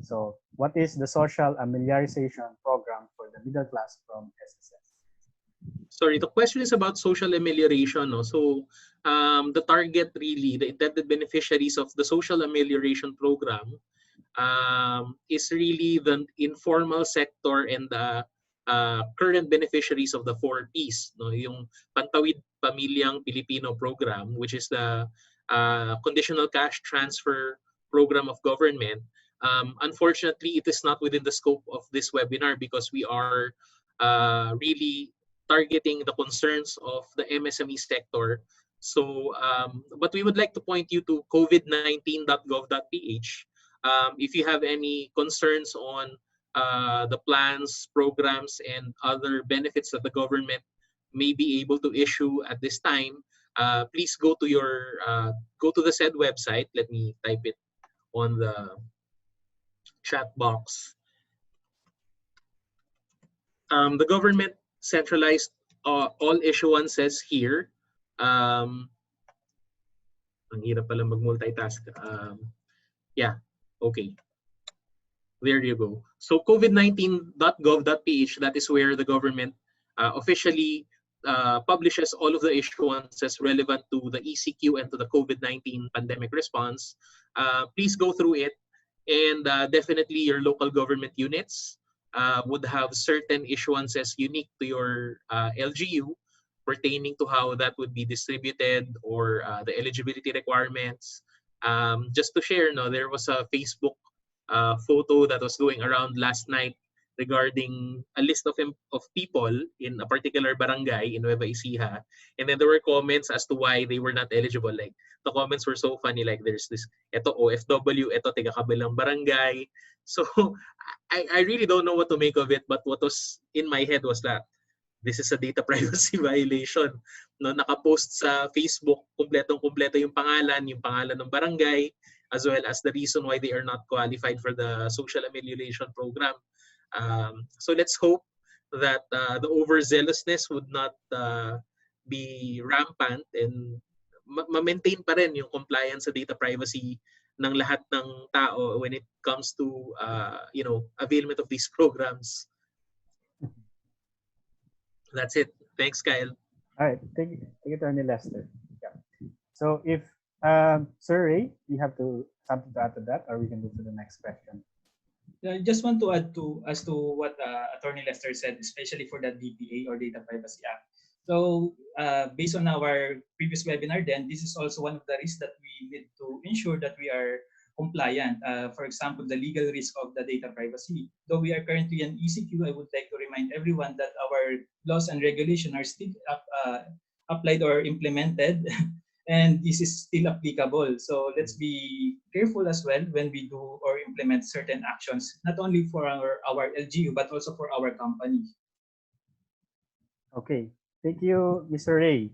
So what is the social amelioration program for the middle class from SSS? Sorry, the question is about social amelioration. No? So the target, really, the intended beneficiaries of the social amelioration program is really the informal sector and the current beneficiaries of the 4Ps. No? Yung Pantawid Pamilyang Pilipino program, which is the conditional cash transfer program of government. Unfortunately, it is not within the scope of this webinar because we are really targeting the concerns of the MSME sector. So, but we would like to point you to covid19.gov.ph. If you have any concerns on the plans, programs, and other benefits that the government may be able to issue at this time, please go to the said website. Let me type it on the chat box. The government centralized all issuances here. Ang hirap pala mag-multitask. Yeah, okay. There you go. So covid19.gov.ph, that is where the government officially publishes all of the issuances relevant to the ECQ and to the COVID-19 pandemic response. Please go through it, and definitely your local government units would have certain issuances unique to your LGU pertaining to how that would be distributed or the eligibility requirements. Just to share, no, there was a Facebook photo that was going around last night regarding a list of people in a particular barangay in Nueva Ecija, and then there were comments as to why they were not eligible. Like the comments were so funny, like there's this, eto OFW, eto taga kabilang barangay. So I really don't know what to make of it, but what was in my head was that this is a data privacy violation. No, nakapost sa Facebook, kumpletong-kumpleto yung pangalan ng barangay, as well as the reason why they are not qualified for the social amelioration program. So let's hope that the overzealousness would not be rampant and ma-maintain pa rin yung compliance sa data privacy ng lahat ng tao when it comes to availment of these programs. That's it. Thanks, Kyle. All right, thank you, Attorney Lester. Yeah. So if Sir Ray, you have something to add to that, or we can move to the next question. I just want to add as to what Attorney Lester said, especially for the DPA or Data Privacy Act. So based on our previous webinar, then this is also one of the risks that we need to ensure that we are compliant. For example, the legal risk of the data privacy. Though we are currently an ECQ, I would like to remind everyone that our laws and regulations are still applied or implemented, and this is still applicable. So let's be careful as well when we do or implement certain actions, not only for our LGU, but also for our company. Okay, thank you, Mr. Ray.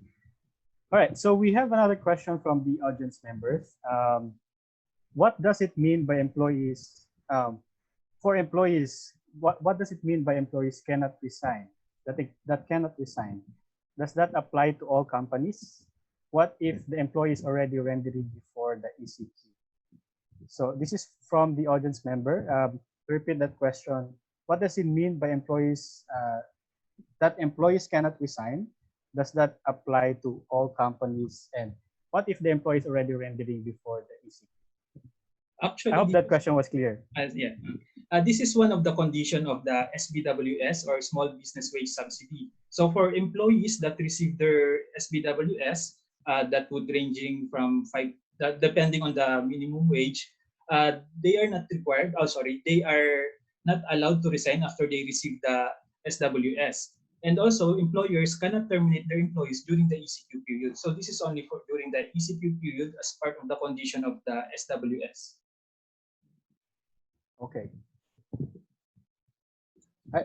All right, so we have another question from the audience members. What does it mean by employees, for employees, what does it mean by employees cannot resign, that cannot resign? Does that apply to all companies? What if the employee is already rendering before the ECQ? So this is from the audience member. Repeat that question. What does it mean by employees, that employees cannot resign? Does that apply to all companies? And what if the employee is already rendering before the ECQ? Actually, I hope that question was clear. Yeah. This is one of the conditions of the SBWS, or Small Business Wage Subsidy. So for employees that receive their SBWS, that would ranging from depending on the minimum wage, they are not required. They are not allowed to resign after they receive the SWS. And also, employers cannot terminate their employees during the ECQ period. So this is only for during the ECQ period as part of the condition of the SWS. Okay.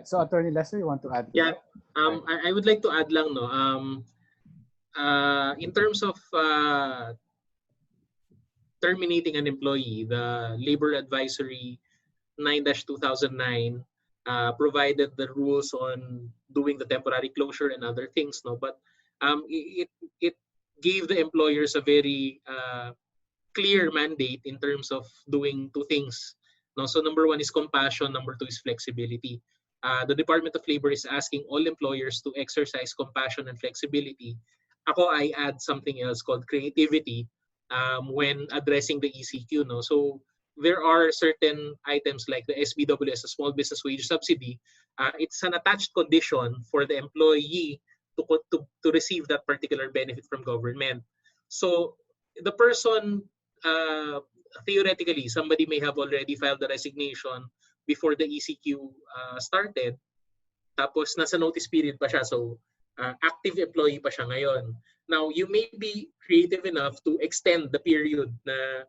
So, Attorney Lester, you want to add to Yeah, that? I would like to add lang, no. In terms of terminating an employee, the Labor Advisory 9-2009 provided the rules on doing the temporary closure and other things, no. But it gave the employers a very clear mandate in terms of doing two things. No, so number one is compassion. Number two is flexibility. The Department of Labor is asking all employers to exercise compassion and flexibility. I add something else called creativity when addressing the ECQ. No, so there are certain items like the SBWS, a Small Business Wage Subsidy. It's an attached condition for the employee to receive that particular benefit from government. So the person, theoretically, somebody may have already filed the resignation before the ECQ started, tapos nasa notice period pa siya, so active employee pa siya ngayon. Now, you may be creative enough to extend the period na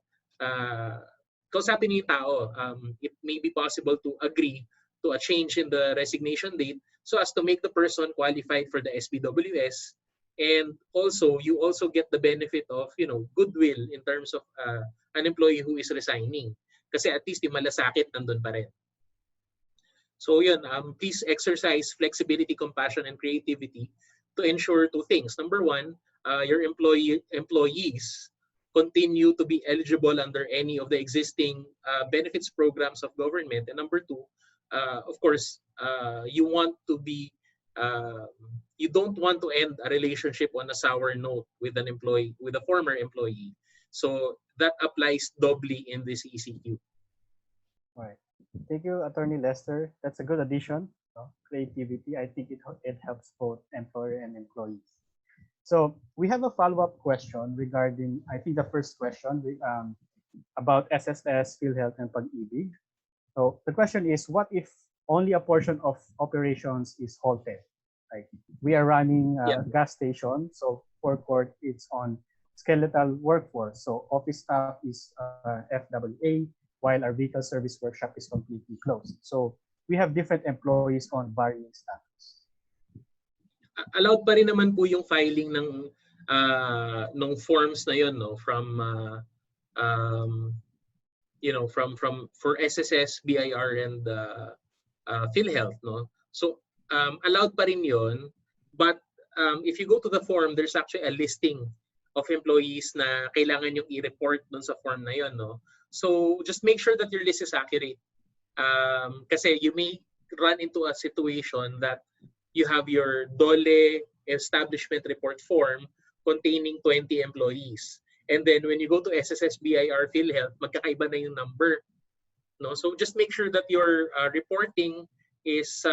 kausapin niyo yung tao. It may be possible to agree to a change in the resignation date so as to make the person qualified for the SBWS. And also, you also get the benefit of, goodwill in terms of an employee who is resigning. Kasi at least yung malasakit nandun pa rin. So yun, please exercise flexibility, compassion, and creativity to ensure two things. Number one, your employees continue to be eligible under any of the existing benefits programs of government. And number two, of course, you don't want to end a relationship on a sour note with an employee, with a former employee. So that applies doubly in this ECQ. All right. Thank you, Attorney Lester. That's a good addition. Creativity. I think it helps both employer and employees. So we have a follow-up question regarding, I think the first question about SSS, PhilHealth, and Pag-ibig. So the question is, what if only a portion of operations is halted? Like we are running a gas station, so forecourt it's on skeletal workforce. So office staff is FWA, while our vehicle service workshop is completely closed. So we have different employees on varying status. Allowed pa rin naman po yung filing ng forms na yun, no, from for SSS, BIR, and PhilHealth, no. So allowed pa rin yun, but if you go to the form, there's actually a listing of employees na kailangan yung i-report dun sa form na yun, no? So just make sure that your list is accurate. Kasi you may run into a situation that you have your DOLE establishment report form containing 20 employees. And then when you go to SSSBIR PhilHealth, magkakaiba na yung number. No? So just make sure that your reporting is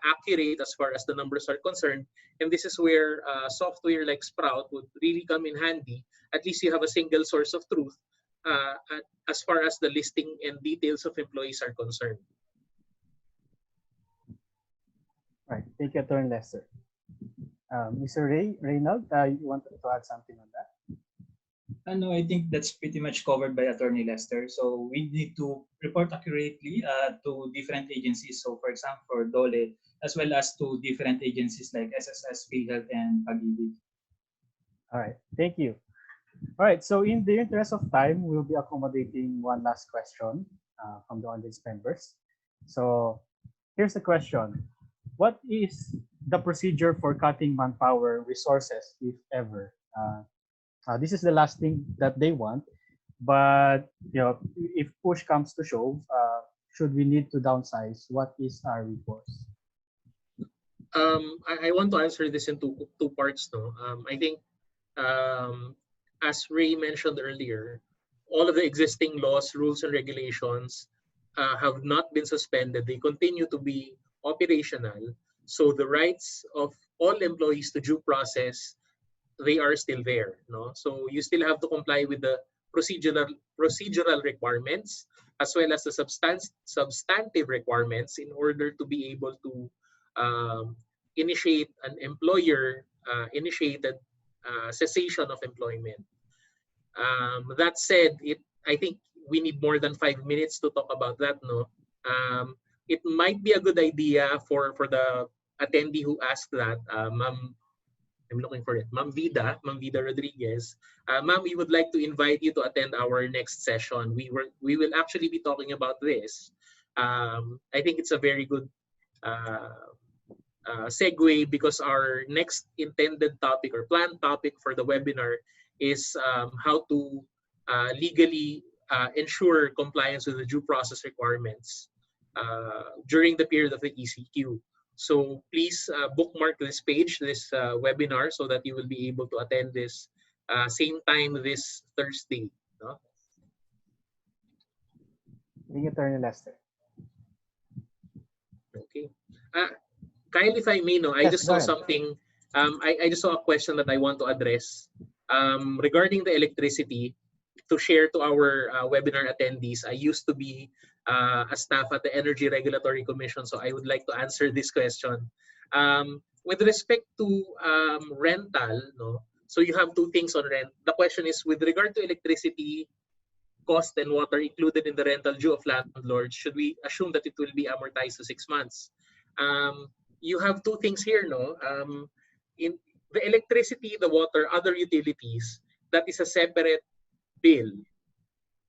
accurate as far as the numbers are concerned. And this is where software like Sprout would really come in handy. At least you have a single source of truth as far as the listing and details of employees are concerned. All right, thank you, Attorney Lester. Mr. Reynald, you want to add something on that? No, I think that's pretty much covered by Attorney Lester. So we need to report accurately to different agencies. So for example, for DOLE, as well as to different agencies like SSS, PhilHealth, and Pag-ibig. All right, thank you. All right, so in the interest of time, we'll be accommodating one last question from the audience members. So here's the question. What is the procedure for cutting manpower resources, if ever? This is the last thing that they want, but if push comes to shove, should we need to downsize, what is our recourse? I want to answer this in two parts. No, I think as Ray mentioned earlier, all of the existing laws, rules, and regulations have not been suspended. They continue to be operational. So the rights of all employees to due process, they are still there. No? So you still have to comply with the procedural requirements as well as the substantive requirements in order to be able to initiate an employer-initiated cessation of employment. That said, I think we need more than 5 minutes to talk about that. No, it might be a good idea for the attendee who asked that, Ma'am. I'm looking for it. Ma'am Vida Rodriguez. Ma'am, we would like to invite you to attend our next session. We will actually be talking about this. I think it's a very good segue because our next intended topic or planned topic for the webinar is how to legally ensure compliance with the due process requirements during the period of the ECQ. So please bookmark this page, this webinar, so that you will be able to attend this same time this Thursday. No? Thank you, Attorney Lester. Okay. Kyle, if I may, no, I just saw something. I just saw a question that I want to address regarding the electricity. To share to our webinar attendees, I used to be a staff at the Energy Regulatory Commission, so I would like to answer this question. With respect to rental, no, so you have two things on rent. The question is with regard to electricity cost and water included in the rental due of landlords, should we assume that it will be amortized to 6 months? You have two things here, no? In the electricity, the water, other utilities, that is a separate bill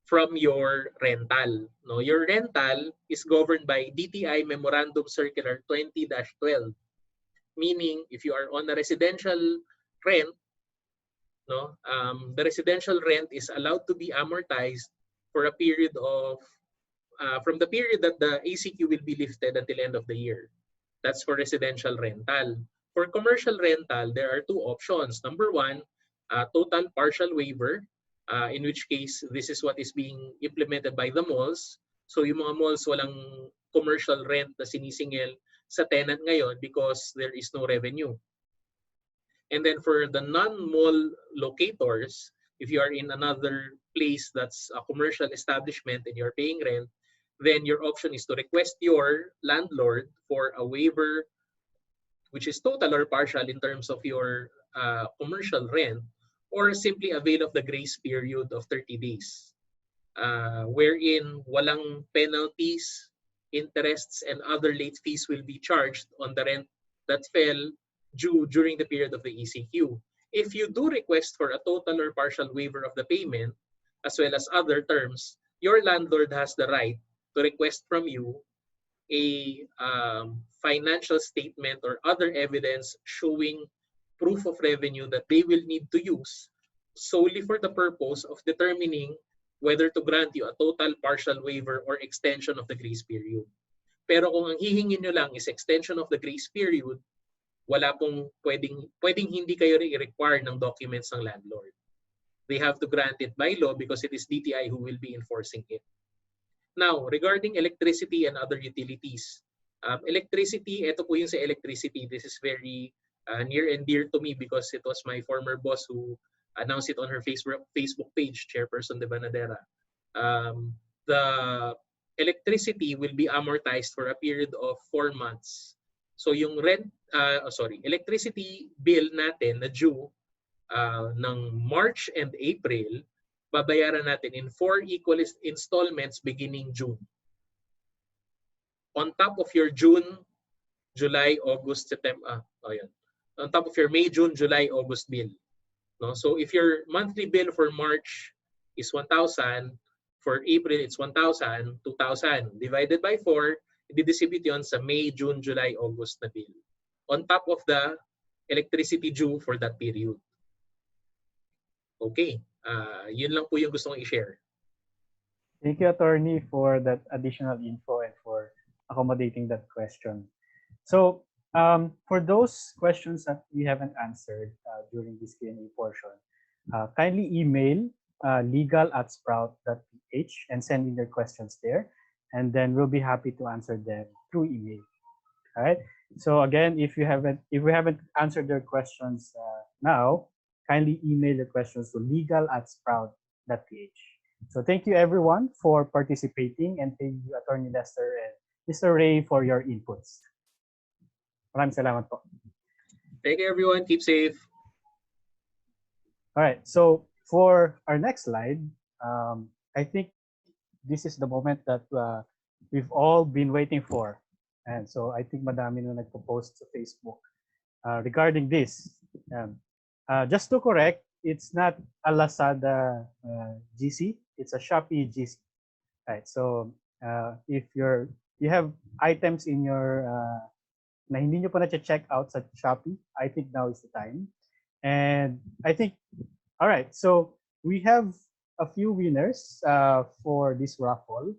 from your rental. No, your rental is governed by DTI Memorandum Circular 20-12, meaning if you are on a residential rent, no, the residential rent is allowed to be amortized for a period of from the period that the ACQ will be lifted until end of the year. That's for residential rental. For commercial rental, there are two options. Number one, total partial waiver. In which case, this is what is being implemented by the malls. So yung mga malls walang commercial rent na sinisingil sa tenant ngayon because there is no revenue. And then for the non-mall locators, if you are in another place that's a commercial establishment and you're paying rent, then your option is to request your landlord for a waiver, which is total or partial in terms of your commercial rent, or simply avail of the grace period of 30 days, wherein walang penalties, interests, and other late fees will be charged on the rent that fell due during the period of the ECQ. If you do request for a total or partial waiver of the payment, as well as other terms, your landlord has the right to request from you a financial statement or other evidence showing proof of revenue that they will need to use solely for the purpose of determining whether to grant you a total, partial waiver or extension of the grace period. Pero kung ang hihingin nyo lang is extension of the grace period, wala pong pwedeng hindi kayo i-require ng documents ng landlord. They have to grant it by law because it is DTI who will be enforcing it. Now, regarding electricity and other utilities, electricity, ito po yung sa electricity. This is very near and dear to me because it was my former boss who announced it on her Facebook page, Chairperson De Banadera. The electricity will be amortized for a period of 4 months. So yung electricity bill natin na due ng March and April, babayaran natin in 4 equal installments beginning June. On top of your June, July, August, September, on top of your May, June, July, August bill. No? So if your monthly bill for March is 1,000, for April it's 1,000, 2,000. Divided by 4, i-distribute yun sa May, June, July, August na bill. On top of the electricity due for that period. Okay, yun lang po yung gusto kong i-share. Thank you, Attorney, for that additional info and for accommodating that question. So for those questions that we haven't answered during this Q&A portion, kindly email legal@sprout.ph and send in your questions there, and then we'll be happy to answer them through email. All right. So again, if we haven't answered your questions now, kindly email your questions to legal@sprout.ph. So thank you everyone for participating, and thank you Attorney Lester and Mr. Ray for your inputs. Maraming salamat po. Thank you everyone. Keep safe. All right. So for our next slide, I think this is the moment that we've all been waiting for. And so I think madami na nagpo-post sa Facebook regarding this. Just to correct, it's not a Lazada GC, it's a Shopee GC. Right. So if you have items in your na hindi nyo pa na-check out sa Shopee, I think now is the time. And I think, all right, so we have a few winners for this raffle.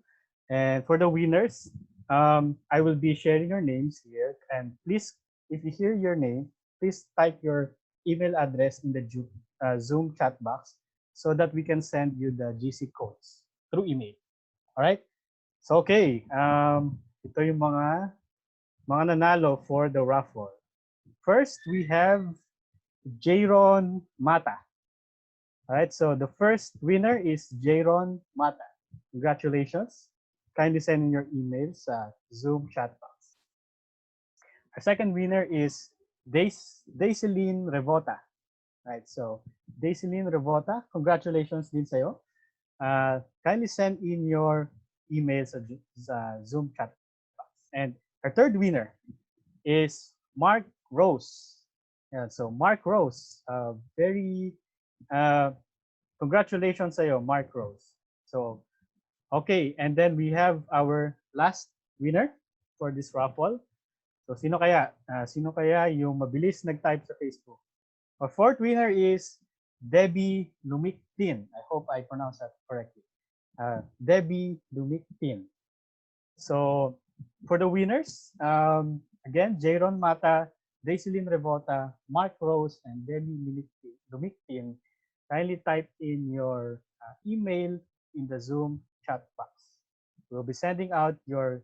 And for the winners, I will be sharing your names here. And please, if you hear your name, please type your email address in the Zoom chat box so that we can send you the GC codes through email. All right? So, okay. Ito yung mga nanalo for the raffle. First, we have Jayron Mata. All right, so the first winner is Jayron Mata. Congratulations. Kindly send in your emails sa Zoom chat box. Our second winner is Daiseline Revota. All right, so Daiseline Revota, congratulations din sa'yo. Kindly send in your emails sa Zoom chat box. And our third winner is Mark Rose. Yeah, so Mark Rose, very congratulations sa'yo, Mark Rose. So, okay, and then we have our last winner for this raffle. So, sino kaya? Sino kaya yung mabilis nag-type sa Facebook? Our fourth winner is Debbie Lumiktin. I hope I pronounced that correctly. Debbie Lumiktin. So, for the winners, again, Jayron Mata, Daiseline Revota, Mark Rose, and Debbie Lumiktin, kindly type in your email in the Zoom chat box. We'll be sending out your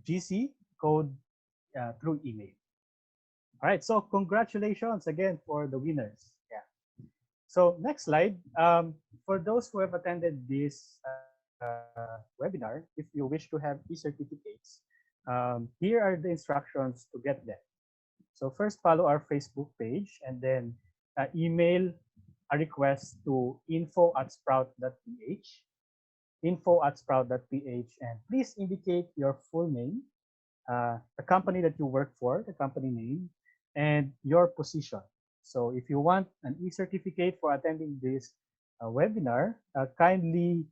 GC code through email. All right, so congratulations again for the winners. Yeah. So next slide. For those who have attended this webinar, if you wish to have e-certificates, here are the instructions to get them. So first, follow our Facebook page and then email a request to info@sprout.ph, info@sprout.ph, and please indicate your full name, the company that you work for, the company name, and your position. So if you want an e-certificate for attending this webinar, kindly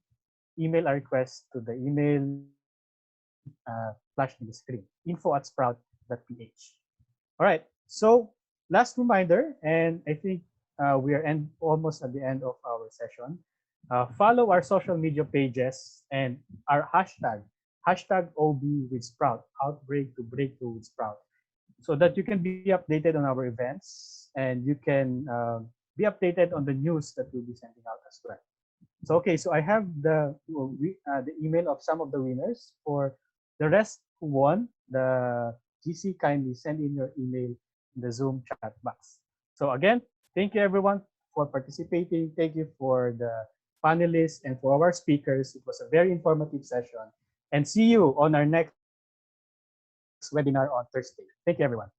email a request to the email flashed in the screen, info@sprout.ph. All right, so last reminder, and I think we are almost at the end of our session. Follow our social media pages and our hashtag OB with Sprout, Outbreak to Breakthrough with Sprout, so that you can be updated on our events and you can be updated on the news that we'll be sending out as well. So okay, so I have the email of some of the winners. For the rest who won, the GC, kindly send in your email in the Zoom chat box. So again, thank you everyone for participating. Thank you for the panelists and for our speakers. It was a very informative session. And see you on our next webinar on Thursday. Thank you everyone.